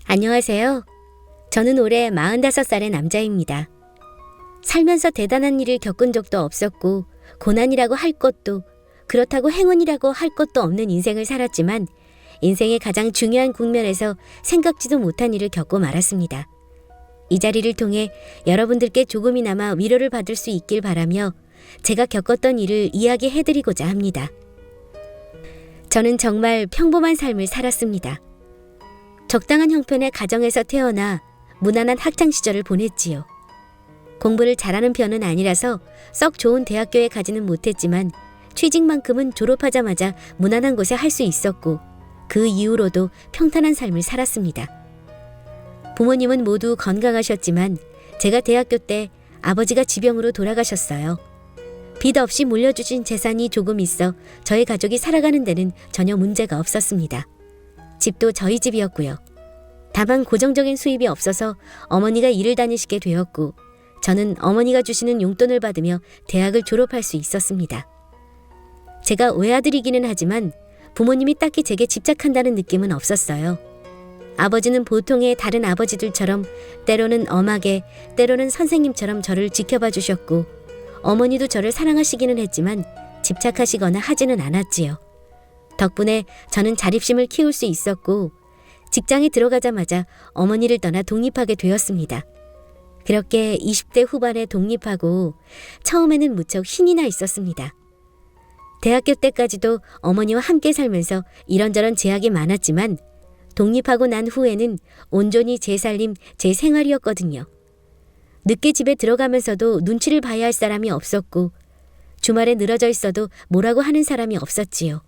안녕하세요. 저는 올해 45살의 남자입니다. 살면서 대단한 일을 겪은 적도 없었고 고난이라고 할 것도 그렇다고 행운이라고 할 것도 없는 인생을 살았지만 인생의 가장 중요한 국면에서 생각지도 못한 일을 겪고 말았습니다. 이 자리를 통해 여러분들께 조금이나마 위로를 받을 수 있길 바라며 제가 겪었던 일을 이야기해드리고자 합니다. 저는 정말 평범한 삶을 살았습니다. 적당한 형편의 가정에서 태어나 무난한 학창시절을 보냈지요. 공부를 잘하는 편은 아니라서 썩 좋은 대학교에 가지는 못했지만 취직만큼은 졸업하자마자 무난한 곳에 할 수 있었고 그 이후로도 평탄한 삶을 살았습니다. 부모님은 모두 건강하셨지만 제가 대학교 때 아버지가 지병으로 돌아가셨어요. 빚 없이 물려주신 재산이 조금 있어 저희 가족이 살아가는 데는 전혀 문제가 없었습니다. 집도 저희 집이었고요. 다만 고정적인 수입이 없어서 어머니가 일을 다니시게 되었고 저는 어머니가 주시는 용돈을 받으며 대학을 졸업할 수 있었습니다. 제가 외아들이기는 하지만 부모님이 딱히 제게 집착한다는 느낌은 없었어요. 아버지는 보통의 다른 아버지들처럼 때로는 엄하게 때로는 선생님처럼 저를 지켜봐 주셨고 어머니도 저를 사랑하시기는 했지만 집착하시거나 하지는 않았지요. 덕분에 저는 자립심을 키울 수 있었고 직장에 들어가자마자 어머니를 떠나 독립하게 되었습니다. 그렇게 20대 후반에 독립하고 처음에는 무척 신이 나 있었습니다. 대학교 때까지도 어머니와 함께 살면서 이런저런 제약이 많았지만 독립하고 난 후에는 온전히 제 살림, 제 생활이었거든요. 늦게 집에 들어가면서도 눈치를 봐야 할 사람이 없었고 주말에 늘어져 있어도 뭐라고 하는 사람이 없었지요.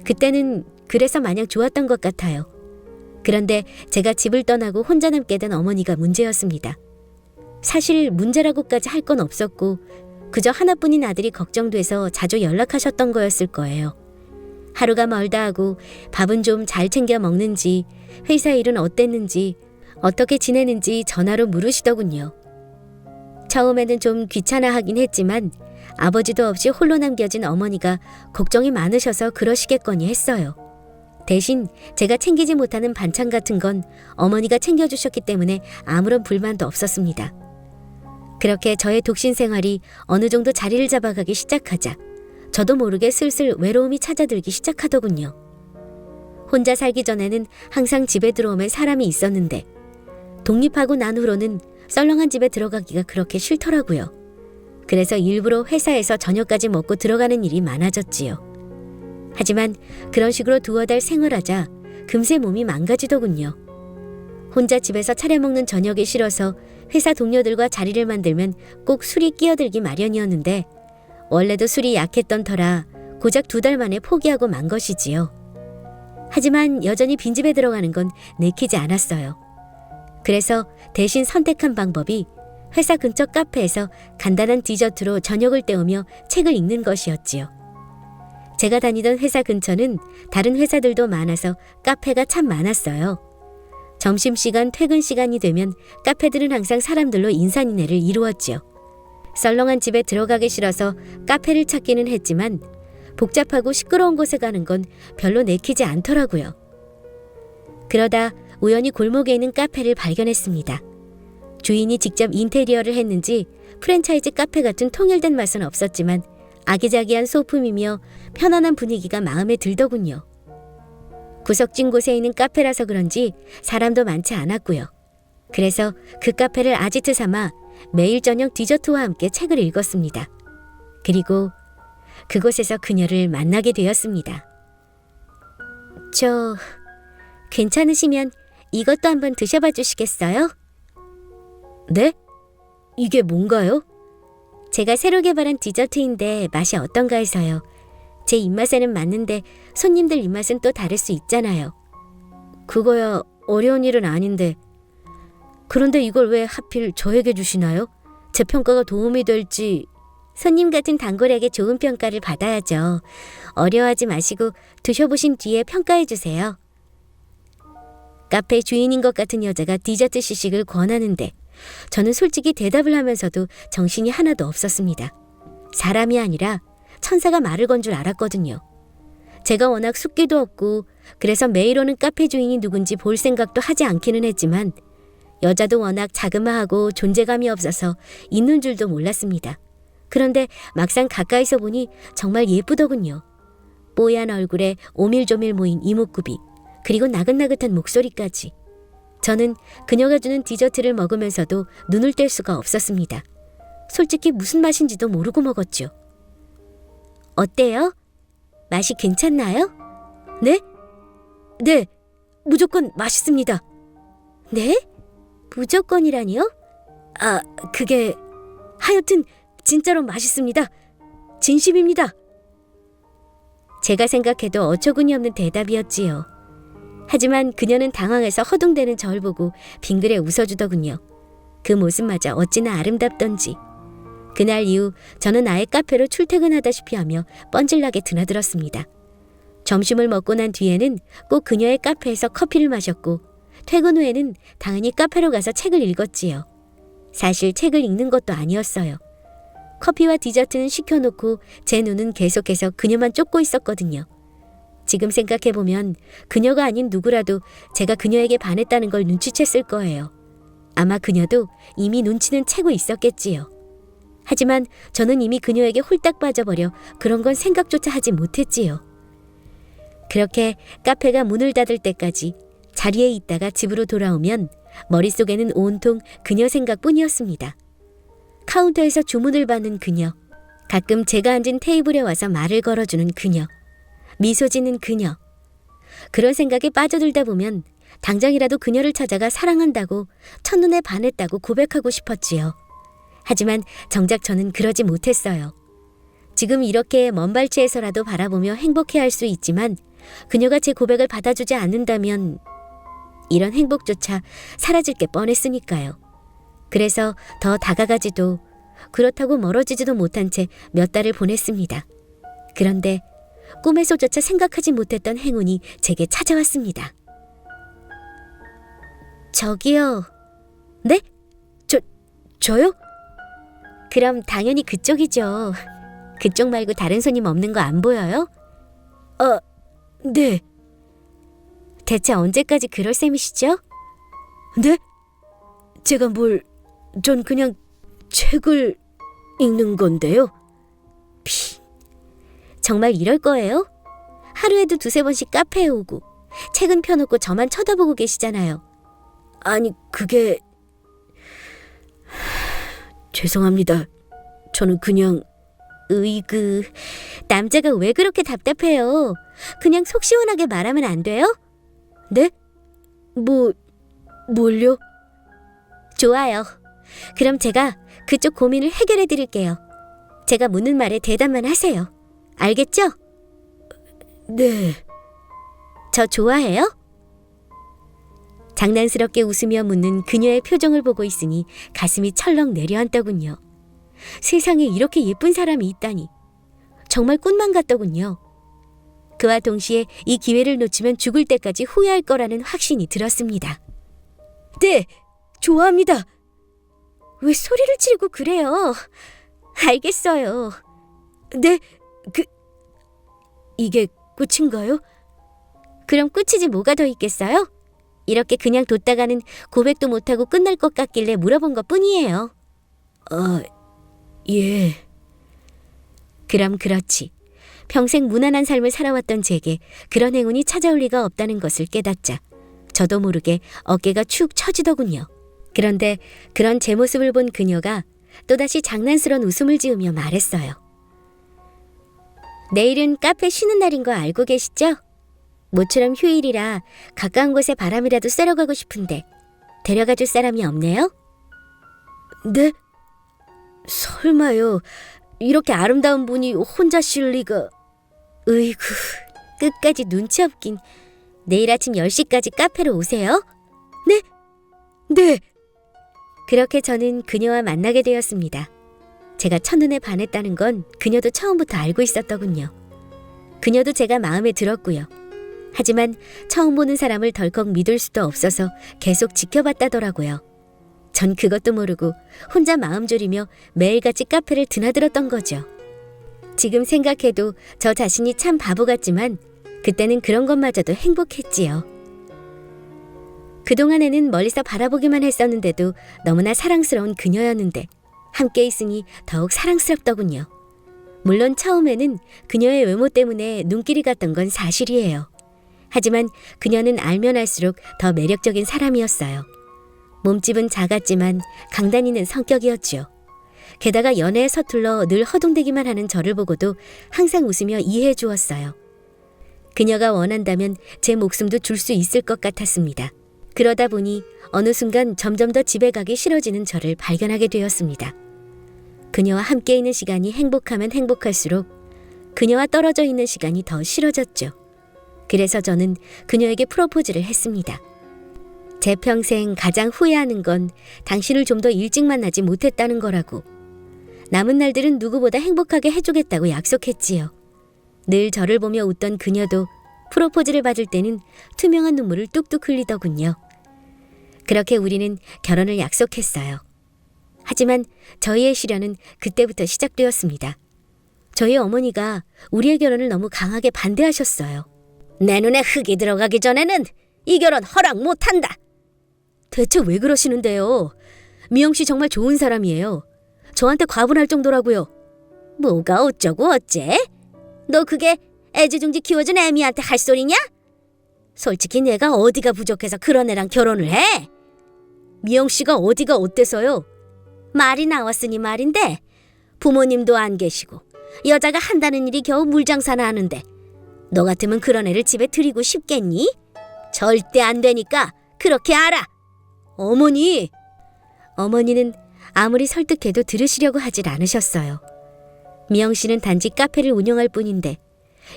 그때는 그래서 마냥 좋았던 것 같아요. 그런데 제가 집을 떠나고 혼자 남게 된 어머니가 문제였습니다. 사실 문제라고까지 할 건 없었고 그저 하나뿐인 아들이 걱정돼서 자주 연락하셨던 거였을 거예요. 하루가 멀다 하고 밥은 좀 잘 챙겨 먹는지, 회사 일은 어땠는지, 어떻게 지내는지 전화로 물으시더군요. 처음에는 좀 귀찮아하긴 했지만 아버지도 없이 홀로 남겨진 어머니가 걱정이 많으셔서 그러시겠거니 했어요. 대신 제가 챙기지 못하는 반찬 같은 건 어머니가 챙겨주셨기 때문에 아무런 불만도 없었습니다. 그렇게 저의 독신 생활이 어느 정도 자리를 잡아가기 시작하자 저도 모르게 슬슬 외로움이 찾아들기 시작하더군요. 혼자 살기 전에는 항상 집에 들어오면 사람이 있었는데 독립하고 난 후로는 썰렁한 집에 들어가기가 그렇게 싫더라고요. 그래서 일부러 회사에서 저녁까지 먹고 들어가는 일이 많아졌지요. 하지만 그런 식으로 두어 달 생활하자 금세 몸이 망가지더군요. 혼자 집에서 차려 먹는 저녁이 싫어서 회사 동료들과 자리를 만들면 꼭 술이 끼어들기 마련이었는데 원래도 술이 약했던 터라 고작 2달 만에 포기하고 만 것이지요. 하지만 여전히 빈집에 들어가는 건 내키지 않았어요. 그래서 대신 선택한 방법이 회사 근처 카페에서 간단한 디저트로 저녁을 때우며 책을 읽는 것이었지요. 제가 다니던 회사 근처는 다른 회사들도 많아서 카페가 참 많았어요. 점심시간, 퇴근 시간이 되면 카페들은 항상 사람들로 인산인해를 이루었지요. 썰렁한 집에 들어가기 싫어서 카페를 찾기는 했지만 복잡하고 시끄러운 곳에 가는 건 별로 내키지 않더라고요. 그러다 우연히 골목에 있는 카페를 발견했습니다. 주인이 직접 인테리어를 했는지 프랜차이즈 카페 같은 통일된 맛은 없었지만 아기자기한 소품이며 편안한 분위기가 마음에 들더군요. 구석진 곳에 있는 카페라서 그런지 사람도 많지 않았고요. 그래서 그 카페를 아지트 삼아 매일 저녁 디저트와 함께 책을 읽었습니다. 그리고 그곳에서 그녀를 만나게 되었습니다. 괜찮으시면 이것도 한번 드셔봐 주시겠어요? 네? 이게 뭔가요? 제가 새로 개발한 디저트인데 맛이 어떤가 해서요. 제 입맛에는 맞는데 손님들 입맛은 또 다를 수 있잖아요. 그거야 어려운 일은 아닌데. 그런데 이걸 왜 하필 저에게 주시나요? 제 평가가 도움이 될지. 손님 같은 단골에게 좋은 평가를 받아야죠. 어려워하지 마시고 드셔보신 뒤에 평가해 주세요. 카페 주인인 것 같은 여자가 디저트 시식을 권하는데 저는 솔직히 대답을 하면서도 정신이 하나도 없었습니다. 사람이 아니라 천사가 말을 건 줄 알았거든요. 제가 워낙 숫기도 없고 그래서 매일 오는 카페 주인이 누군지 볼 생각도 하지 않기는 했지만 여자도 워낙 자그마하고 존재감이 없어서 있는 줄도 몰랐습니다. 그런데 막상 가까이서 보니 정말 예쁘더군요. 뽀얀 얼굴에 오밀조밀 모인 이목구비, 그리고 나긋나긋한 목소리까지. 저는 그녀가 주는 디저트를 먹으면서도 눈을 뗄 수가 없었습니다. 솔직히 무슨 맛인지도 모르고 먹었죠. 어때요? 맛이 괜찮나요? 네? 네, 무조건 맛있습니다. 네? 무조건이라니요? 그게 하여튼 진짜로 맛있습니다. 진심입니다. 제가 생각해도 어처구니 없는 대답이었지요. 하지만 그녀는 당황해서 허둥대는 저를 보고 빙그레 웃어주더군요. 그 모습마저 어찌나 아름답던지. 그날 이후 저는 아예 카페로 출퇴근하다시피 하며 뻔질나게 드나들었습니다. 점심을 먹고 난 뒤에는 꼭 그녀의 카페에서 커피를 마셨고 퇴근 후에는 당연히 카페로 가서 책을 읽었지요. 사실 책을 읽는 것도 아니었어요. 커피와 디저트는 시켜놓고 제 눈은 계속해서 그녀만 쫓고 있었거든요. 지금 생각해보면 그녀가 아닌 누구라도 제가 그녀에게 반했다는 걸 눈치챘을 거예요. 아마 그녀도 이미 눈치는 채고 있었겠지요. 하지만 저는 이미 그녀에게 홀딱 빠져버려 그런 건 생각조차 하지 못했지요. 그렇게 카페가 문을 닫을 때까지 자리에 있다가 집으로 돌아오면 머릿속에는 온통 그녀 생각뿐이었습니다. 카운터에서 주문을 받는 그녀, 가끔 제가 앉은 테이블에 와서 말을 걸어주는 그녀, 미소 짓는 그녀. 그런 생각에 빠져들다 보면 당장이라도 그녀를 찾아가 사랑한다고, 첫눈에 반했다고 고백하고 싶었지요. 하지만 정작 저는 그러지 못했어요. 지금 이렇게 먼 발치에서라도 바라보며 행복해할 수 있지만 그녀가 제 고백을 받아주지 않는다면 이런 행복조차 사라질 게 뻔했으니까요. 그래서 더 다가가지도 그렇다고 멀어지지도 못한 채 몇 달을 보냈습니다. 그런데 꿈에서조차 생각하지 못했던 행운이 제게 찾아왔습니다. 저기요. 네? 저요? 그럼 당연히 그쪽이죠. 그쪽 말고 다른 손님 없는 거 안 보여요? 네. 대체 언제까지 그럴 셈이시죠? 네? 제가 전 그냥 책을 읽는 건데요. 정말 이럴 거예요? 하루에도 2-3번씩 카페에 오고 책은 펴놓고 저만 쳐다보고 계시잖아요. 아니, 그게... 죄송합니다. 저는 그냥... 으이그... 남자가 왜 그렇게 답답해요? 그냥 속 시원하게 말하면 안 돼요? 네? 뭘요? 좋아요. 그럼 제가 그쪽 고민을 해결해 드릴게요. 제가 묻는 말에 대답만 하세요. 알겠죠? 네. 저 좋아해요? 장난스럽게 웃으며 묻는 그녀의 표정을 보고 있으니 가슴이 철렁 내려앉더군요. 세상에 이렇게 예쁜 사람이 있다니. 정말 꿈만 같더군요. 그와 동시에 이 기회를 놓치면 죽을 때까지 후회할 거라는 확신이 들었습니다. 네, 좋아합니다. 왜 소리를 지르고 그래요? 알겠어요. 네, 이게 끝인가요? 그럼 끝이지 뭐가 더 있겠어요? 이렇게 그냥 뒀다가는 고백도 못하고 끝날 것 같길래 물어본 것 뿐이에요. 예. 그럼 그렇지. 평생 무난한 삶을 살아왔던 제게 그런 행운이 찾아올 리가 없다는 것을 깨닫자 저도 모르게 어깨가 축 처지더군요. 그런데 그런 제 모습을 본 그녀가 또다시 장난스러운 웃음을 지으며 말했어요. 내일은 카페 쉬는 날인 거 알고 계시죠? 모처럼 휴일이라 가까운 곳에 바람이라도 쐬러 가고 싶은데 데려가 줄 사람이 없네요? 네? 설마요. 이렇게 아름다운 분이 혼자 쉴 리가... 으이구, 끝까지 눈치 없긴. 내일 아침 10시까지 카페로 오세요. 네? 네. 그렇게 저는 그녀와 만나게 되었습니다. 제가 첫눈에 반했다는 건 그녀도 처음부터 알고 있었더군요. 그녀도 제가 마음에 들었고요. 하지만 처음 보는 사람을 덜컥 믿을 수도 없어서 계속 지켜봤다더라고요. 전 그것도 모르고 혼자 마음 졸이며 매일같이 카페를 드나들었던 거죠. 지금 생각해도 저 자신이 참 바보 같지만 그때는 그런 것마저도 행복했지요. 그동안에는 멀리서 바라보기만 했었는데도 너무나 사랑스러운 그녀였는데 함께 있으니 더욱 사랑스럽더군요. 물론 처음에는 그녀의 외모 때문에 눈길이 갔던 건 사실이에요. 하지만 그녀는 알면 알수록 더 매력적인 사람이었어요. 몸집은 작았지만 강단 있는 성격이었죠. 게다가 연애에 서툴러 늘 허둥대기만 하는 저를 보고도 항상 웃으며 이해해 주었어요. 그녀가 원한다면 제 목숨도 줄 수 있을 것 같았습니다. 그러다 보니 어느 순간 점점 더 집에 가기 싫어지는 저를 발견하게 되었습니다. 그녀와 함께 있는 시간이 행복하면 행복할수록 그녀와 떨어져 있는 시간이 더 싫어졌죠. 그래서 저는 그녀에게 프로포즈를 했습니다. 제 평생 가장 후회하는 건 당신을 좀 더 일찍 만나지 못했다는 거라고. 남은 날들은 누구보다 행복하게 해주겠다고 약속했지요. 늘 저를 보며 웃던 그녀도 프로포즈를 받을 때는 투명한 눈물을 뚝뚝 흘리더군요. 그렇게 우리는 결혼을 약속했어요. 하지만 저희의 시련은 그때부터 시작되었습니다. 저희 어머니가 우리의 결혼을 너무 강하게 반대하셨어요. 내 눈에 흙이 들어가기 전에는 이 결혼 허락 못한다. 대체 왜 그러시는데요? 미영 씨 정말 좋은 사람이에요. 저한테 과분할 정도라고요. 뭐가 어쩌고 어째? 너 그게 애지중지 키워준 애미한테 할 소리냐? 솔직히 내가 어디가 부족해서 그런 애랑 결혼을 해? 미영 씨가 어디가 어때서요? 말이 나왔으니 말인데 부모님도 안 계시고 여자가 한다는 일이 겨우 물장사나 하는데 너 같으면 그런 애를 집에 들이고 싶겠니? 절대 안 되니까 그렇게 알아. 어머니는 아무리 설득해도 들으시려고 하질 않으셨어요. 미영 씨는 단지 카페를 운영할 뿐인데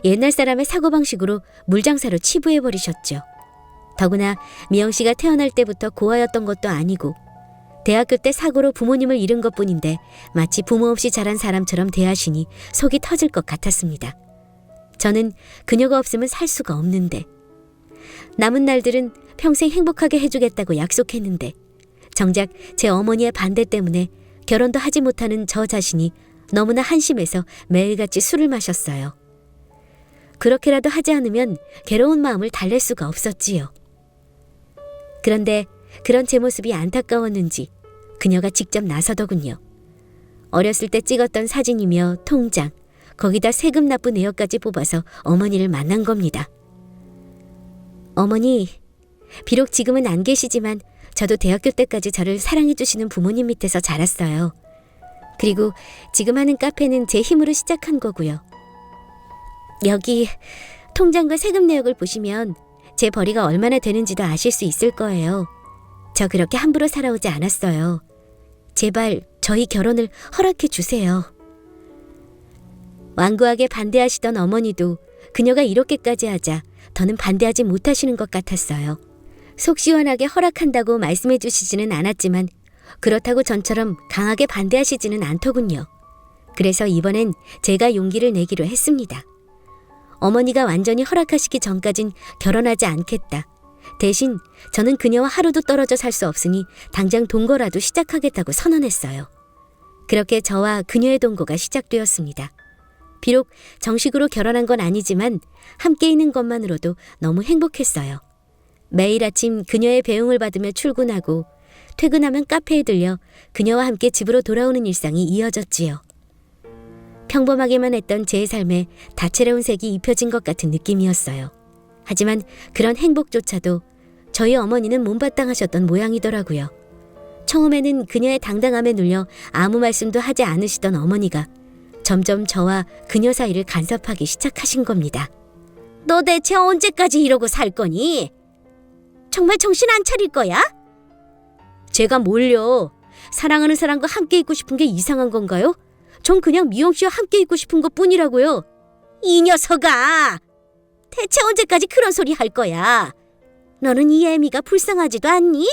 옛날 사람의 사고방식으로 물장사로 치부해버리셨죠. 더구나 미영 씨가 태어날 때부터 고아였던 것도 아니고 대학교 때 사고로 부모님을 잃은 것뿐인데 마치 부모 없이 자란 사람처럼 대하시니 속이 터질 것 같았습니다. 저는 그녀가 없으면 살 수가 없는데 남은 날들은 평생 행복하게 해주겠다고 약속했는데 정작 제 어머니의 반대 때문에 결혼도 하지 못하는 저 자신이 너무나 한심해서 매일같이 술을 마셨어요. 그렇게라도 하지 않으면 괴로운 마음을 달랠 수가 없었지요. 그런데 그런 제 모습이 안타까웠는지 그녀가 직접 나서더군요. 어렸을 때 찍었던 사진이며 통장, 거기다 세금 납부 내역까지 뽑아서 어머니를 만난 겁니다. 어머니, 비록 지금은 안 계시지만 저도 대학교 때까지 저를 사랑해주시는 부모님 밑에서 자랐어요. 그리고 지금 하는 카페는 제 힘으로 시작한 거고요. 여기 통장과 세금 내역을 보시면 제 벌이가 얼마나 되는지도 아실 수 있을 거예요. 저 그렇게 함부로 살아오지 않았어요. 제발 저희 결혼을 허락해 주세요. 완고하게 반대하시던 어머니도 그녀가 이렇게까지 하자 더는 반대하지 못하시는 것 같았어요. 속 시원하게 허락한다고 말씀해 주시지는 않았지만 그렇다고 전처럼 강하게 반대하시지는 않더군요. 그래서 이번엔 제가 용기를 내기로 했습니다. 어머니가 완전히 허락하시기 전까진 결혼하지 않겠다. 대신 저는 그녀와 하루도 떨어져 살 수 없으니 당장 동거라도 시작하겠다고 선언했어요. 그렇게 저와 그녀의 동거가 시작되었습니다. 비록 정식으로 결혼한 건 아니지만 함께 있는 것만으로도 너무 행복했어요. 매일 아침 그녀의 배웅을 받으며 출근하고 퇴근하면 카페에 들려 그녀와 함께 집으로 돌아오는 일상이 이어졌지요. 평범하게만 했던 제 삶에 다채로운 색이 입혀진 것 같은 느낌이었어요. 하지만 그런 행복조차도 저희 어머니는 못마땅하셨던 모양이더라고요. 처음에는 그녀의 당당함에 눌려 아무 말씀도 하지 않으시던 어머니가 점점 저와 그녀 사이를 간섭하기 시작하신 겁니다. 너 대체 언제까지 이러고 살 거니? 정말 정신 안 차릴 거야? 제가 뭘요? 사랑하는 사람과 함께 있고 싶은 게 이상한 건가요? 전 그냥 미영 씨와 함께 있고 싶은 것 뿐이라고요. 이 녀석아! 대체 언제까지 그런 소리 할 거야? 너는 이 애미가 불쌍하지도 않니?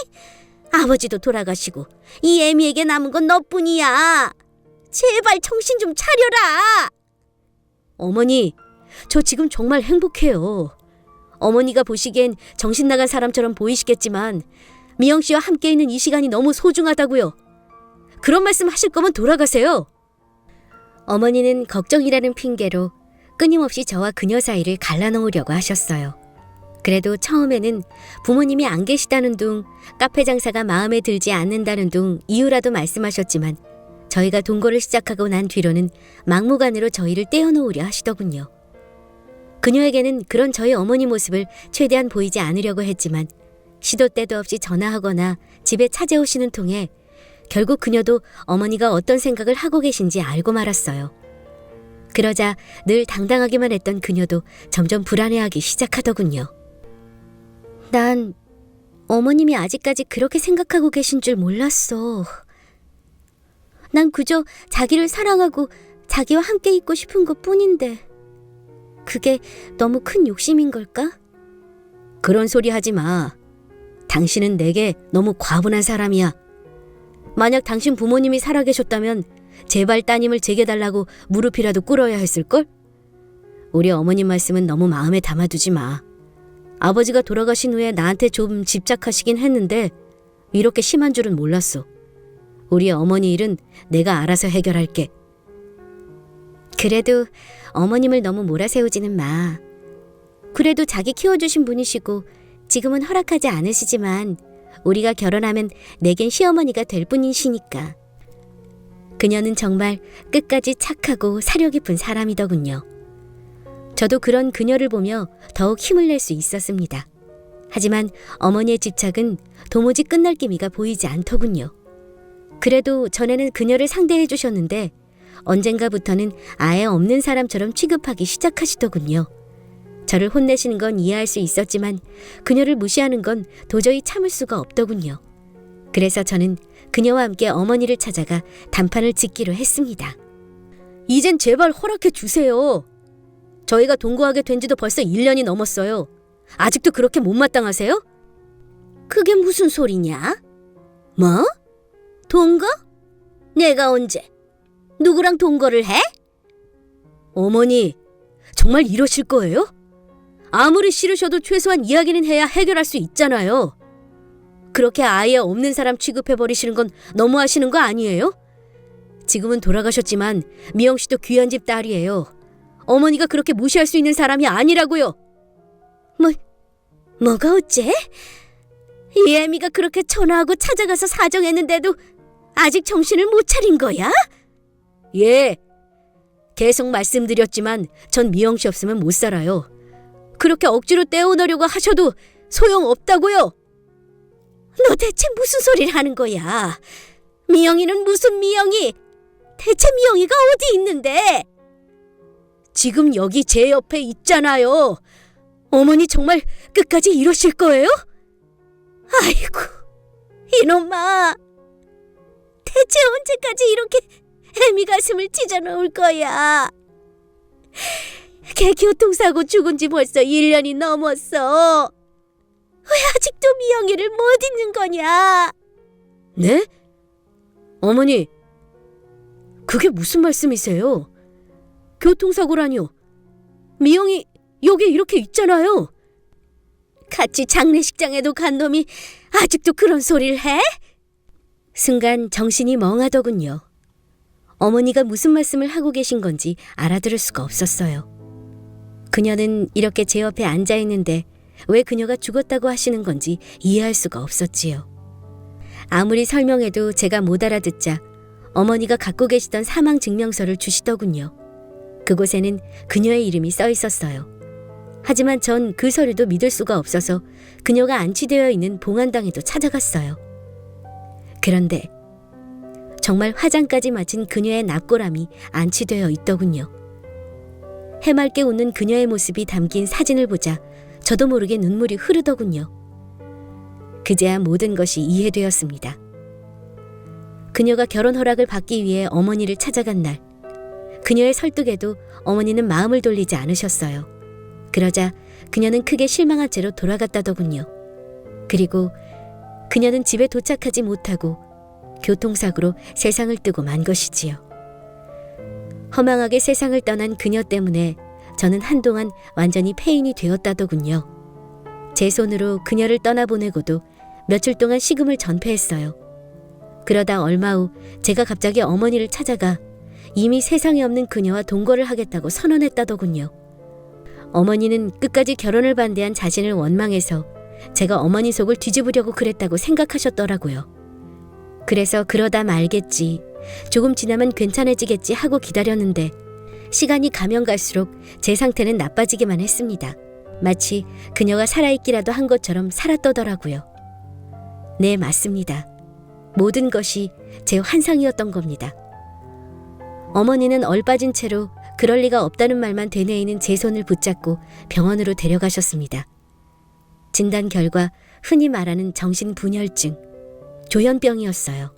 아버지도 돌아가시고 이 애미에게 남은 건 너뿐이야. 제발 정신 좀 차려라. 어머니, 저 지금 정말 행복해요. 어머니가 보시기엔 정신 나간 사람처럼 보이시겠지만 미영 씨와 함께 있는 이 시간이 너무 소중하다고요. 그런 말씀 하실 거면 돌아가세요. 어머니는 걱정이라는 핑계로 끊임없이 저와 그녀 사이를 갈라놓으려고 하셨어요. 그래도 처음에는 부모님이 안 계시다는 둥, 카페 장사가 마음에 들지 않는다는 둥 이유라도 말씀하셨지만 저희가 동거를 시작하고 난 뒤로는 막무가내로 저희를 떼어놓으려 하시더군요. 그녀에게는 그런 저희 어머니 모습을 최대한 보이지 않으려고 했지만 시도 때도 없이 전화하거나 집에 찾아오시는 통에 결국 그녀도 어머니가 어떤 생각을 하고 계신지 알고 말았어요. 그러자 늘 당당하기만 했던 그녀도 점점 불안해하기 시작하더군요. 난 어머님이 아직까지 그렇게 생각하고 계신 줄 몰랐어. 난 그저 자기를 사랑하고 자기와 함께 있고 싶은 것 뿐인데 그게 너무 큰 욕심인 걸까? 그런 소리 하지 마. 당신은 내게 너무 과분한 사람이야. 만약 당신 부모님이 살아계셨다면 제발 따님을 제게달라고 무릎이라도 꿇어야 했을걸? 우리 어머님 말씀은 너무 마음에 담아두지 마. 아버지가 돌아가신 후에 나한테 좀 집착하시긴 했는데 이렇게 심한 줄은 몰랐어. 우리 어머니 일은 내가 알아서 해결할게. 그래도 어머님을 너무 몰아세우지는 마. 그래도 자기 키워주신 분이시고 지금은 허락하지 않으시지만 우리가 결혼하면 내겐 시어머니가 될 분이시니까. 그녀는 정말 끝까지 착하고 사려 깊은 사람이더군요. 저도 그런 그녀를 보며 더욱 힘을 낼 수 있었습니다. 하지만 어머니의 집착은 도무지 끝날 기미가 보이지 않더군요. 그래도 전에는 그녀를 상대해 주셨는데 언젠가부터는 아예 없는 사람처럼 취급하기 시작하시더군요. 저를 혼내시는 건 이해할 수 있었지만 그녀를 무시하는 건 도저히 참을 수가 없더군요. 그래서 저는 그녀와 함께 어머니를 찾아가 단판을 짓기로 했습니다. 이젠 제발 허락해 주세요. 저희가 동거하게 된 지도 벌써 1년이 넘었어요. 아직도 그렇게 못마땅하세요? 그게 무슨 소리냐? 뭐? 동거? 내가 언제? 누구랑 동거를 해? 어머니, 정말 이러실 거예요? 아무리 싫으셔도 최소한 이야기는 해야 해결할 수 있잖아요. 그렇게 아예 없는 사람 취급해버리시는 건 너무하시는 거 아니에요? 지금은 돌아가셨지만 미영 씨도 귀한 집 딸이에요. 어머니가 그렇게 무시할 수 있는 사람이 아니라고요. 뭐가 어째? 이 애미가 그렇게 전화하고 찾아가서 사정했는데도 아직 정신을 못 차린 거야? 예, 계속 말씀드렸지만 전 미영 씨 없으면 못 살아요. 그렇게 억지로 떼어놓으려고 하셔도 소용없다고요. 너 대체 무슨 소리를 하는 거야? 미영이는 무슨 미영이? 대체 미영이가 어디 있는데? 지금 여기 제 옆에 있잖아요. 어머니 정말 끝까지 이러실 거예요? 아이고, 이놈아. 대체 언제까지 이렇게 애미 가슴을 찢어놓을 거야? 걔 교통사고 죽은 지 벌써 1년이 넘었어. 왜 아직도 미영이를 못 잊는 거냐? 네? 어머니, 그게 무슨 말씀이세요? 교통사고라니요. 미영이 여기 이렇게 있잖아요. 같이 장례식장에도 간 놈이 아직도 그런 소리를 해? 순간 정신이 멍하더군요. 어머니가 무슨 말씀을 하고 계신 건지 알아들을 수가 없었어요. 그녀는 이렇게 제 옆에 앉아 있는데 왜 그녀가 죽었다고 하시는 건지 이해할 수가 없었지요. 아무리 설명해도 제가 못 알아듣자 어머니가 갖고 계시던 사망 증명서를 주시더군요. 그곳에는 그녀의 이름이 써 있었어요. 하지만 전 그 서류도 믿을 수가 없어서 그녀가 안치되어 있는 봉안당에도 찾아갔어요. 그런데 정말 화장까지 마친 그녀의 납골함이 안치되어 있더군요. 해맑게 웃는 그녀의 모습이 담긴 사진을 보자 저도 모르게 눈물이 흐르더군요. 그제야 모든 것이 이해되었습니다. 그녀가 결혼 허락을 받기 위해 어머니를 찾아간 날, 그녀의 설득에도 어머니는 마음을 돌리지 않으셨어요. 그러자 그녀는 크게 실망한 채로 돌아갔다더군요. 그리고 그녀는 집에 도착하지 못하고 교통사고로 세상을 뜨고 만 것이지요. 허망하게 세상을 떠난 그녀 때문에 저는 한동안 완전히 폐인이 되었다더군요. 제 손으로 그녀를 떠나보내고도 며칠 동안 식음을 전폐했어요. 그러다 얼마 후 제가 갑자기 어머니를 찾아가 이미 세상에 없는 그녀와 동거를 하겠다고 선언했다더군요. 어머니는 끝까지 결혼을 반대한 자신을 원망해서 제가 어머니 속을 뒤집으려고 그랬다고 생각하셨더라고요. 그래서 그러다 말겠지, 조금 지나면 괜찮아지겠지 하고 기다렸는데 시간이 가면 갈수록 제 상태는 나빠지기만 했습니다. 마치 그녀가 살아있기라도 한 것처럼 살았더더라고요. 네, 맞습니다. 모든 것이 제 환상이었던 겁니다. 어머니는 얼빠진 채로 그럴 리가 없다는 말만 되뇌이는 제 손을 붙잡고 병원으로 데려가셨습니다. 진단 결과 흔히 말하는 정신분열증, 조현병이었어요.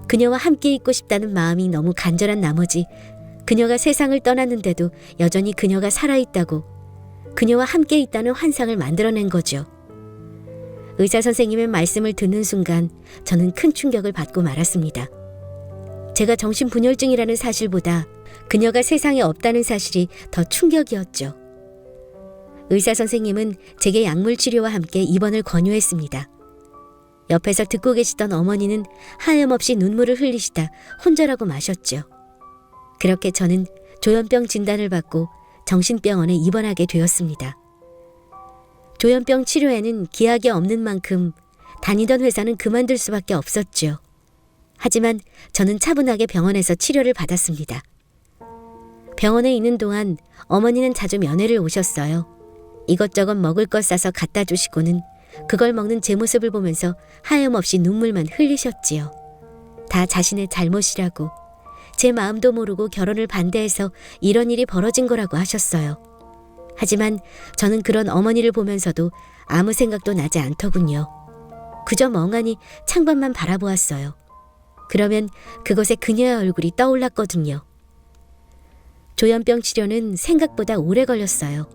그녀와 함께 있고 싶다는 마음이 너무 간절한 나머지 그녀가 세상을 떠났는데도 여전히 그녀가 살아있다고, 그녀와 함께 있다는 환상을 만들어낸 거죠. 의사 선생님의 말씀을 듣는 순간 저는 큰 충격을 받고 말았습니다. 제가 정신분열증이라는 사실보다 그녀가 세상에 없다는 사실이 더 충격이었죠. 의사 선생님은 제게 약물 치료와 함께 입원을 권유했습니다. 옆에서 듣고 계시던 어머니는 하염없이 눈물을 흘리시다 혼절하고 마셨죠. 그렇게 저는 조현병 진단을 받고 정신병원에 입원하게 되었습니다. 조현병 치료에는 기약이 없는 만큼 다니던 회사는 그만둘 수밖에 없었죠. 하지만 저는 차분하게 병원에서 치료를 받았습니다. 병원에 있는 동안 어머니는 자주 면회를 오셨어요. 이것저것 먹을 것 싸서 갖다 주시고는 그걸 먹는 제 모습을 보면서 하염없이 눈물만 흘리셨지요. 다 자신의 잘못이라고, 제 마음도 모르고 결혼을 반대해서 이런 일이 벌어진 거라고 하셨어요. 하지만 저는 그런 어머니를 보면서도 아무 생각도 나지 않더군요. 그저 멍하니 창밖만 바라보았어요. 그러면 그곳에 그녀의 얼굴이 떠올랐거든요. 조현병 치료는 생각보다 오래 걸렸어요.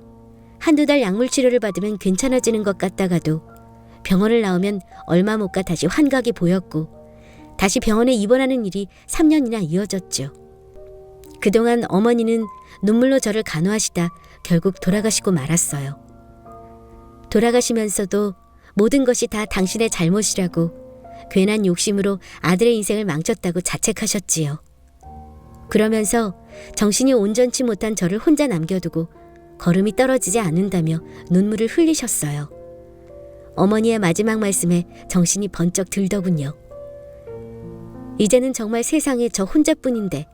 한두 달 약물 치료를 받으면 괜찮아지는 것 같다가도 병원을 나오면 얼마 못 가 다시 환각이 보였고 다시 병원에 입원하는 일이 3년이나 이어졌죠. 그동안 어머니는 눈물로 저를 간호하시다 결국 돌아가시고 말았어요. 돌아가시면서도 모든 것이 다 당신의 잘못이라고, 괜한 욕심으로 아들의 인생을 망쳤다고 자책하셨지요. 그러면서 정신이 온전치 못한 저를 혼자 남겨두고 걸음이 떨어지지 않는다며 눈물을 흘리셨어요. 어머니의 마지막 말씀에 정신이 번쩍 들더군요. 이제는 정말 세상에 저 혼자뿐인데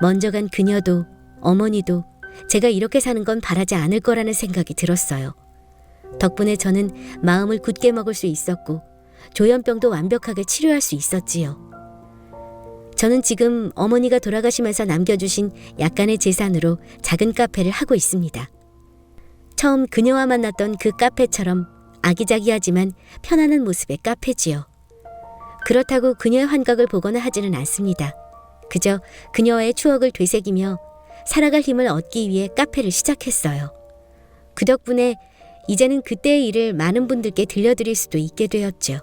먼저 간 그녀도 어머니도 제가 이렇게 사는 건 바라지 않을 거라는 생각이 들었어요. 덕분에 저는 마음을 굳게 먹을 수 있었고 조현병도 완벽하게 치료할 수 있었지요. 저는 지금 어머니가 돌아가시면서 남겨주신 약간의 재산으로 작은 카페를 하고 있습니다. 처음 그녀와 만났던 그 카페처럼 아기자기하지만 편안한 모습의 카페지요. 그렇다고 그녀의 환각을 보거나 하지는 않습니다. 그저 그녀와의 추억을 되새기며 살아갈 힘을 얻기 위해 카페를 시작했어요. 그 덕분에 이제는 그때의 일을 많은 분들께 들려드릴 수도 있게 되었죠.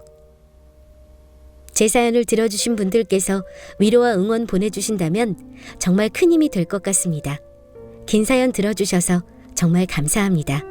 제 사연을 들어주신 분들께서 위로와 응원 보내주신다면 정말 큰 힘이 될 것 같습니다. 긴 사연 들어주셔서 정말 감사합니다.